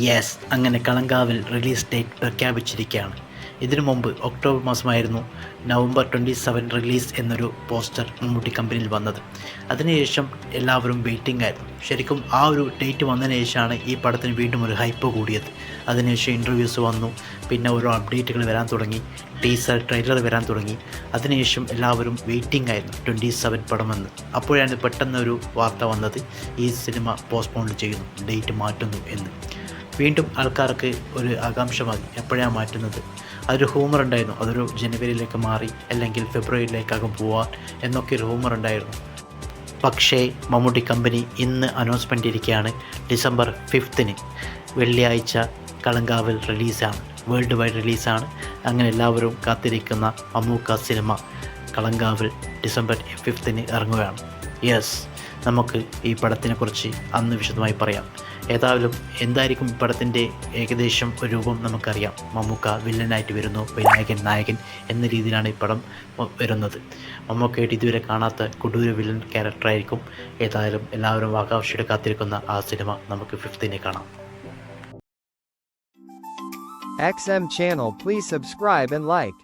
Yes, അങ്ങനെ കളങ്കാവിൽ release date പ്രഖ്യാപിച്ചിരിക്കുകയാണ്. ഇതിനു മുമ്പ് ഒക്ടോബർ മാസമായിരുന്നു നവംബർ 27 റിലീസ് എന്നൊരു പോസ്റ്റർ മമ്മൂട്ടി കമ്പനിയിൽ വന്നത്. അതിനുശേഷം എല്ലാവരും വെയിറ്റിംഗ് ആയിരുന്നു. ശരിക്കും ആ ഒരു ഡേറ്റ് വന്നതിന് ശേഷമാണ് ഈ പടത്തിന് വീണ്ടും ഒരു ഹൈപ്പ് കൂടിയത്. അതിനുശേഷം ഇൻ്റർവ്യൂസ് വന്നു, പിന്നെ ഓരോ അപ്ഡേറ്റുകൾ വരാൻ തുടങ്ങി, ടീസർ ട്രെയിലർ വരാൻ തുടങ്ങി. അതിനുശേഷം എല്ലാവരും വെയിറ്റിംഗ് ആയിരുന്നു 27 പടമെന്ന്. അപ്പോഴാണ് പെട്ടെന്നൊരു വാർത്ത വന്നത്, ഈ സിനിമ പോസ്റ്റ്പോൺ ചെയ്യുന്നു, ഡേറ്റ് മാറ്റുന്നു എന്ന്. വീണ്ടും ആൾക്കാർക്ക് ഒരു ആകാംക്ഷ മതി, എപ്പോഴാണ് മാറ്റുന്നത്. അതൊരു ഹ്യൂമർ ഉണ്ടായിരുന്നു, അതൊരു ജനുവരിയിലേക്ക് മാറി അല്ലെങ്കിൽ ഫെബ്രുവരിയിലേക്കാകും പോവാൻ എന്നൊക്കെ ഒരു ഹ്യൂമർ ഉണ്ടായിരുന്നു. പക്ഷേ മമ്മൂട്ടി കമ്പനി ഇന്ന് അനൗൺസ്മെൻ്റ് ഇരിക്കുകയാണ്, ഡിസംബർ 5 വെള്ളിയാഴ്ച കളങ്കാവിൽ റിലീസാണ്, വേൾഡ് വൈഡ് റിലീസാണ്. അങ്ങനെ എല്ലാവരും കാത്തിരിക്കുന്ന മമ്മൂക്ക സിനിമ കളങ്കാവിൽ ഡിസംബർ 5 ഇറങ്ങുകയാണ്. യെസ്, നമുക്ക് ഈ പടത്തിനെക്കുറിച്ച് അന്ന് വിശദമായി പറയാം. ഏതായാലും എന്തായിരിക്കും ഈ പടത്തിൻ്റെ ഏകദേശം ഒരു രൂപം നമുക്കറിയാം. മമ്മൂക്ക വില്ലനായിട്ട് വരുന്നു, വിനായകൻ നായകൻ എന്ന രീതിയിലാണ് ഈ പടം വരുന്നത്. മമ്മൂക്കയായിട്ട് ഇതുവരെ കാണാത്ത കൊടൂര വില്ലൻ ക്യാരക്ടറായിരിക്കും. ഏതായാലും എല്ലാവരും ആകാംക്ഷയോടെ കാത്തിരിക്കുന്ന ആ സിനിമ നമുക്ക് 5 കാണാം. XM channel, please subscribe and like.